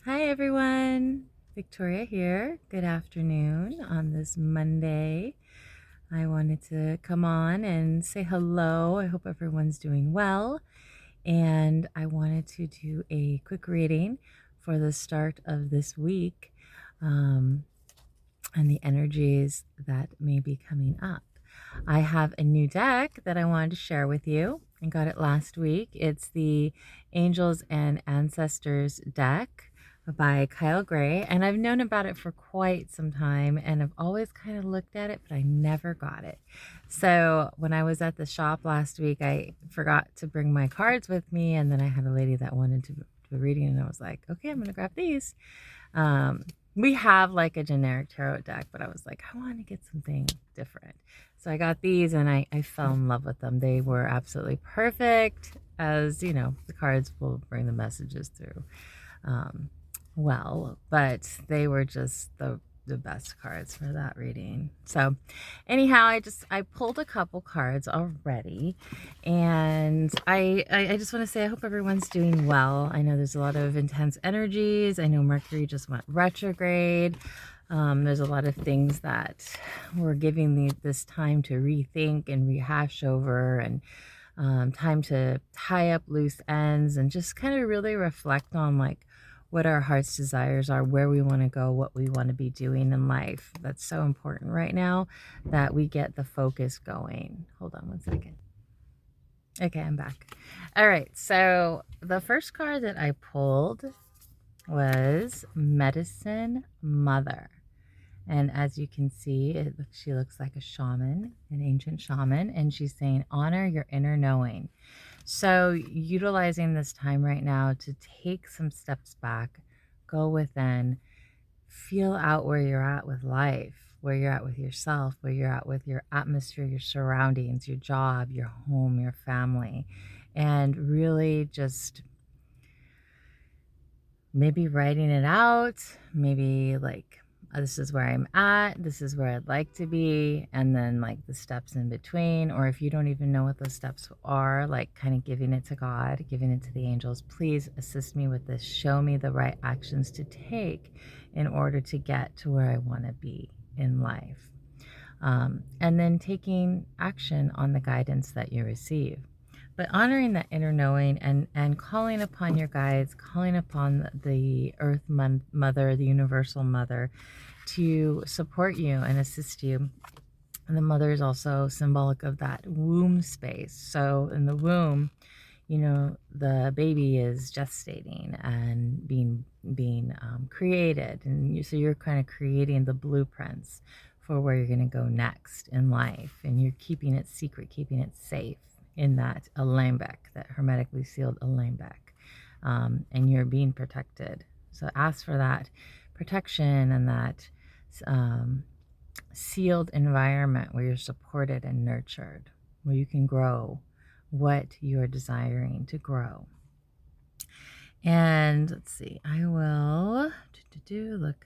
Hi everyone, Victoria here. Good afternoon on this Monday. I wanted to come on and say hello. I hope everyone's doing well. And I wanted to do a quick reading for the start of this week um, and the energies that may be coming up. I have a new deck that I wanted to share with you. I got it last week. It's the Angels and Ancestors deck by Kyle Gray, and I've known about it for quite some time, and I've always kind of looked at it, but I never got it. So when I was at the shop last week, I forgot to bring my cards with me, and then I had a lady that wanted to do a reading, and I was like, okay, I'm gonna grab these. Um, we have like a generic tarot deck, but I was like, I want to get something different. So I got these and I fell in love with them. They were absolutely perfect, as you know, the cards will bring the messages through um, well, but they were just the best cards for that reading. So anyhow, I pulled a couple cards already, and I just want to say I hope everyone's doing well. I know there's a lot of intense energies. I know Mercury just went retrograde. There's a lot of things that we're giving this time to rethink and rehash over, and time to tie up loose ends and just kind of really reflect on like what our heart's desires are, where we want to go, what we want to be doing in life. That's so important right now that we get the focus going. Hold on one second. Okay, I'm back. All right, so the first card that I pulled was Medicine Mother. And as you can see, she looks like a shaman, an ancient shaman, and she's saying, honor your inner knowing. So utilizing this time right now to take some steps back, go within, feel out where you're at with life, where you're at with yourself, where you're at with your atmosphere, your surroundings, your job, your home, your family, and really just maybe writing it out, maybe like, this is where I'm at, this is where I'd like to be, and then like the steps in between. Or if you don't even know what those steps are, like kind of giving it to God, giving it to the angels. Please assist me with this. Show me the right actions to take in order to get to where I want to be in life. And then taking action on the guidance that you receive, but honoring that inner knowing, and calling upon your guides, calling upon the earth mother, the universal mother, to support you and assist you. And the mother is also symbolic of that womb space. So in the womb, you know, the baby is gestating and being created, and so you're kind of creating the blueprints for where you're going to go next in life, and you're keeping it secret, keeping it safe in that alembic, that hermetically sealed alembic, and you're being protected. So ask for that protection and that sealed environment where you're supported and nurtured, where you can grow what you're desiring to grow. And let's see, I will look.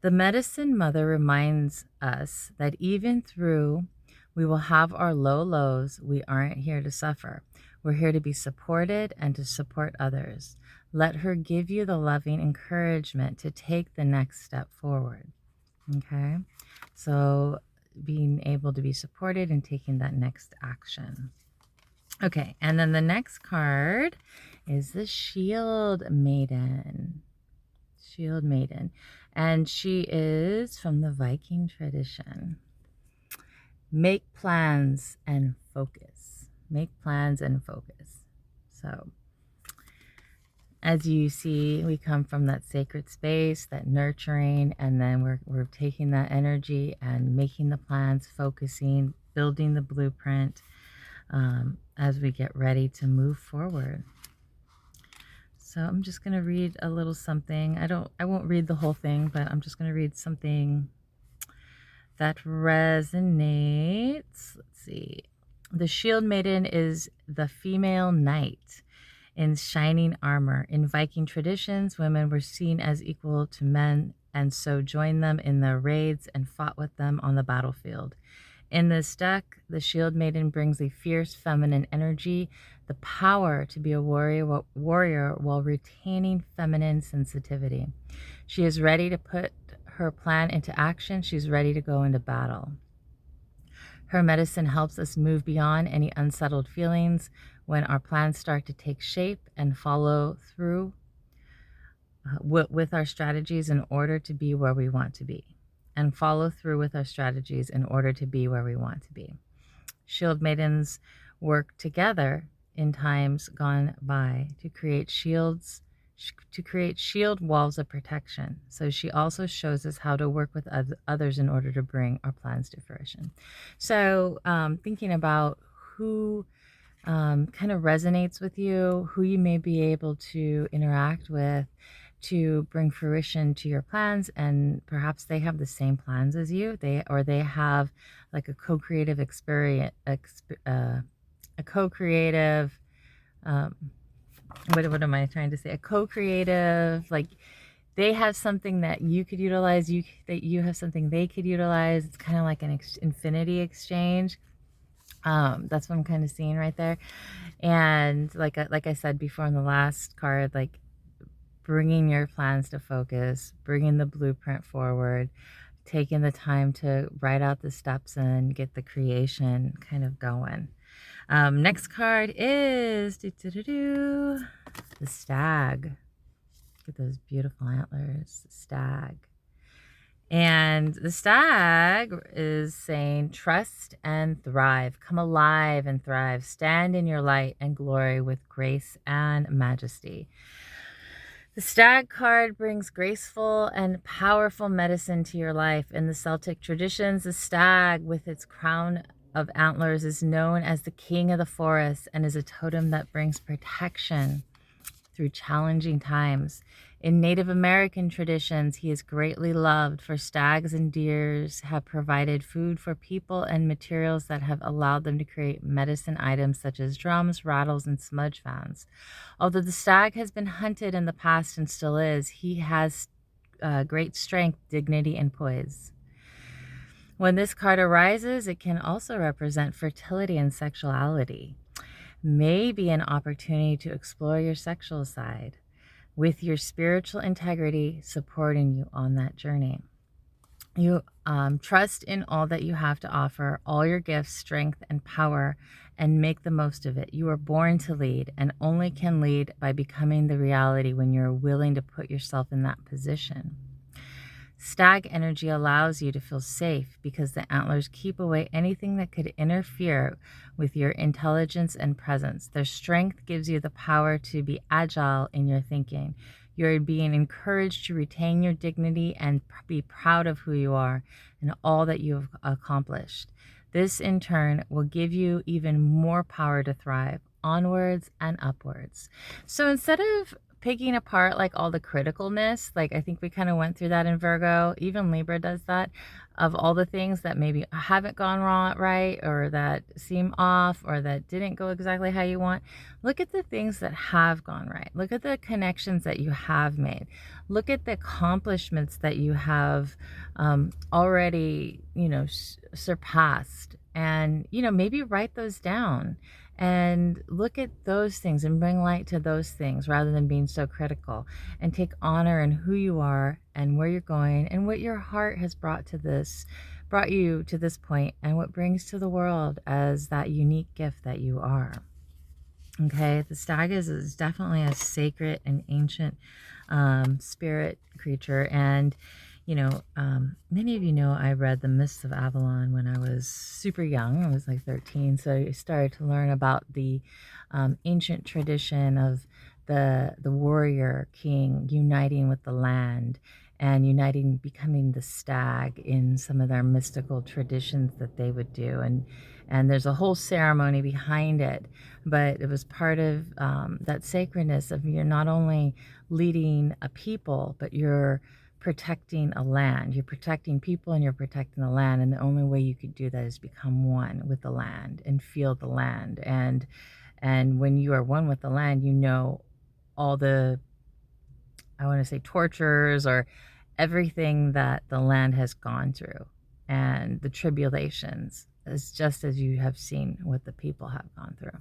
The medicine mother reminds us that even through we will have our low lows, we aren't here to suffer. We're here to be supported and to support others. Let her give you the loving encouragement to take the next step forward. Okay, so being able to be supported and taking that next action. Okay, and then the next card is the Shield Maiden. Shield Maiden. And she is from the Viking tradition. Make plans and focus. Make plans and focus. So, as you see, we come from that sacred space, that nurturing, and then we're taking that energy and making the plans, focusing, building the blueprint, as we get ready to move forward. So I'm just going to read a little something. I won't read the whole thing, but I'm just going to read something that resonates. Let's see. The Shield Maiden is the female knight in shining armor. In Viking traditions, women were seen as equal to men, and so joined them in their raids and fought with them on the battlefield. In this deck, the Shield Maiden brings a fierce feminine energy, the power to be a warrior while retaining feminine sensitivity. She is ready to put her plan into action. She's ready to go into battle. Her medicine helps us move beyond any unsettled feelings when our plans start to take shape and follow through with our strategies in order to be where we want to be. And follow through with our strategies in order to be where we want to be. Shield Maidens work together in times gone by to create shield walls of protection. So she also shows us how to work with others in order to bring our plans to fruition. So thinking about who kind of resonates with you, who you may be able to interact with to bring fruition to your plans, and perhaps they have the same plans as you, they have like a co-creative experience, a co-creative what am I trying to say? A co-creative, like they have something that you could utilize, that you have something they could utilize. It's kind of like an infinity exchange. That's what I'm kind of seeing right there. And like I said before in the last card, like bringing your plans to focus, bringing the blueprint forward, taking the time to write out the steps and get the creation kind of going. Next card is the stag. Look at those beautiful antlers, the stag. And the stag is saying, trust and thrive. Come alive and thrive. Stand in your light and glory with grace and majesty. The stag card brings graceful and powerful medicine to your life. In the Celtic traditions, the stag with its crown of antlers is known as the king of the forest and is a totem that brings protection through challenging times. In Native American traditions, he is greatly loved, for stags and deers have provided food for people and materials that have allowed them to create medicine items such as drums, rattles, and smudge fans. Although the stag has been hunted in the past and still is, he has great strength, dignity, and poise. When this card arises, it can also represent fertility and sexuality. Maybe an opportunity to explore your sexual side, with your spiritual integrity supporting you on that journey. You trust in all that you have to offer, all your gifts, strength, and power, and make the most of it. You are born to lead and only can lead by becoming the reality when you're willing to put yourself in that position. Stag energy allows you to feel safe because the antlers keep away anything that could interfere with your intelligence and presence. Their strength gives you the power to be agile in your thinking. You're being encouraged to retain your dignity and be proud of who you are and all that you have accomplished. This, in turn, will give you even more power to thrive onwards and upwards. So instead of picking apart like all the criticalness, like I think we kind of went through that in Virgo, even Libra does that, of all the things that maybe haven't gone wrong, right, or that seem off, or that didn't go exactly how you want. Look at the things that have gone right. Look at the connections that you have made. Look at the accomplishments that you have already, surpassed, and maybe write those down and look at those things and bring light to those things rather than being so critical, and take honor in who you are and where you're going and what your heart has brought you to this point, and what brings to the world as that unique gift that you are. Okay, the stag is definitely a sacred and ancient spirit creature. And many of you know I read The Mists of Avalon when I was super young. I was like 13, so I started to learn about the ancient tradition of the warrior king uniting with the land and becoming the stag in some of their mystical traditions that they would do. And there's a whole ceremony behind it, but it was part of that sacredness of you're not only leading a people, but you're protecting a land. You're protecting people and you're protecting the land, and the only way you could do that is become one with the land and feel the land. And when you are one with the land, all the, I want to say, tortures or everything that the land has gone through and the tribulations, as just as you have seen what the people have gone through.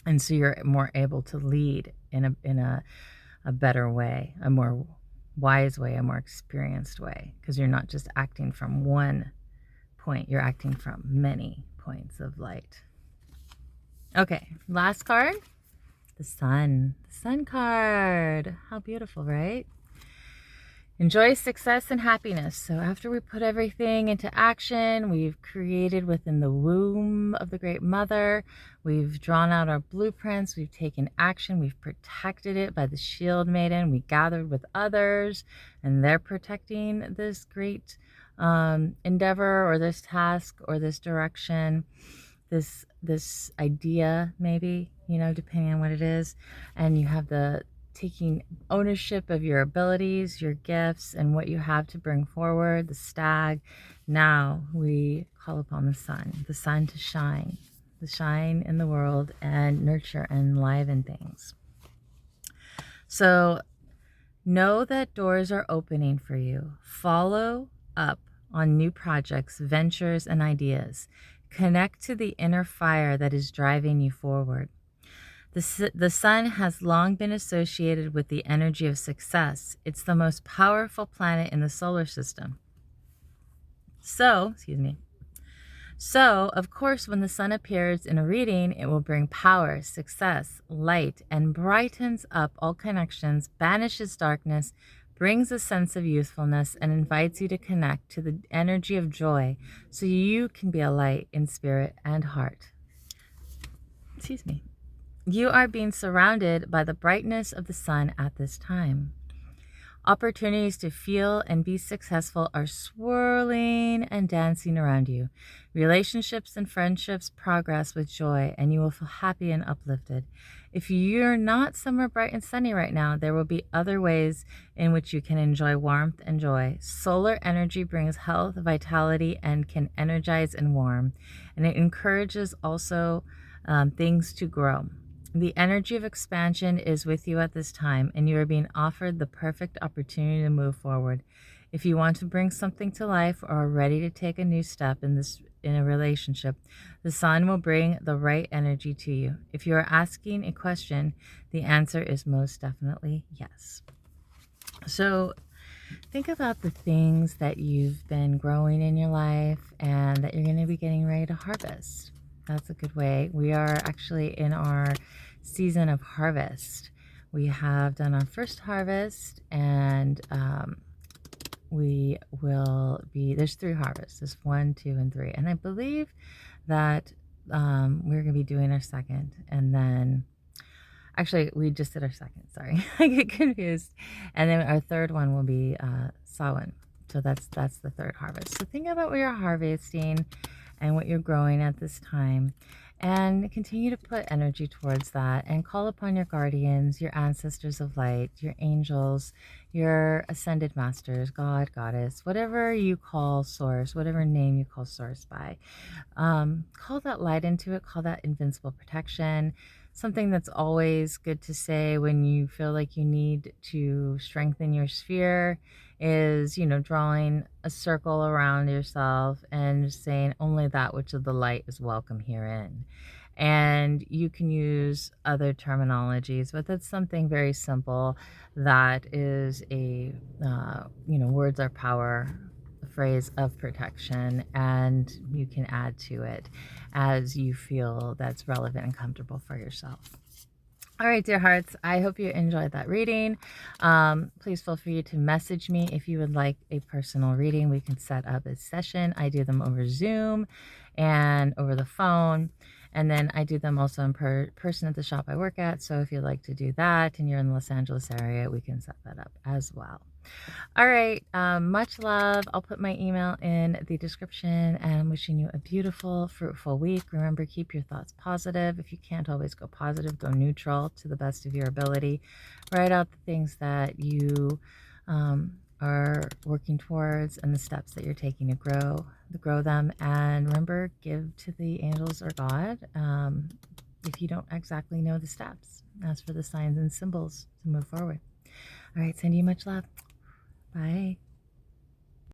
And so you're more able to lead in a better way, a more wise way, a more experienced way, because you're not just acting from one point, you're acting from many points of light. Okay, last card, the Sun. The Sun card. How beautiful, right? Enjoy success and happiness. So after we put everything into action, we've created within the womb of the Great Mother, we've drawn out our blueprints, we've taken action, we've protected it by the Shield Maiden, we gathered with others, and they're protecting this great endeavor or this task or this direction, this idea maybe, depending on what it is. And you have the taking ownership of your abilities, your gifts, and what you have to bring forward, the stag. Now we call upon the sun to shine in the world and nurture and enliven things. So know that doors are opening for you. Follow up on new projects, ventures, and ideas. Connect to the inner fire that is driving you forward. The sun has long been associated with the energy of success. It's the most powerful planet in the solar system. So, of course, when the sun appears in a reading, it will bring power, success, light, and brightens up all connections, banishes darkness, brings a sense of youthfulness, and invites you to connect to the energy of joy so you can be a light in spirit and heart. You are being surrounded by the brightness of the sun at this time. Opportunities to feel and be successful are swirling and dancing around you. Relationships and friendships progress with joy, and you will feel happy and uplifted. If you're not somewhere bright and sunny right now, there will be other ways in which you can enjoy warmth and joy. Solar energy brings health, vitality, and can energize and warm. And it encourages also things to grow. The energy of expansion is with you at this time, and you are being offered the perfect opportunity to move forward. If you want to bring something to life or are ready to take a new step in a relationship, the sun will bring the right energy to you. If you are asking a question, the answer is most definitely yes. So think about the things that you've been growing in your life and that you're going to be getting ready to harvest. That's a good way. We are actually in our season of harvest. We have done our first harvest, and we will be, there's 3 harvests. There's 1, 2, and 3. And I believe that we're going to be doing our second. And then, actually, we just did our second. Sorry, I get confused. And then our third one will be Samhain. So that's the third harvest. So think about what you're harvesting and what you're growing at this time, and continue to put energy towards that, and call upon your guardians, your ancestors of light, your angels, your ascended masters, God, goddess, whatever you call source, whatever name you call source by. Call that light into it, call that invincible protection. Something that's always good to say when you feel like you need to strengthen your sphere is, drawing a circle around yourself and saying only that which of the light is welcome herein. And you can use other terminologies, but that's something very simple that is a, words are power, phrase of protection, and you can add to it as you feel that's relevant and comfortable for yourself. All right, dear hearts, I hope you enjoyed that reading. Please feel free to message me if you would like a personal reading. We can set up a session. I do them over Zoom and over the phone. And then I do them also in person at the shop I work at. So if you'd like to do that and you're in the Los Angeles area, we can set that up as well. All right, much love. I'll put my email in the description, and I'm wishing you a beautiful, fruitful week. Remember, keep your thoughts positive. If you can't always go positive, go neutral to the best of your ability. Write out the things that you are working towards and the steps that you're taking to grow them. And remember, give to the angels or God if you don't exactly know the steps. Ask for the signs and symbols to move forward. All right, send you much love. Bye.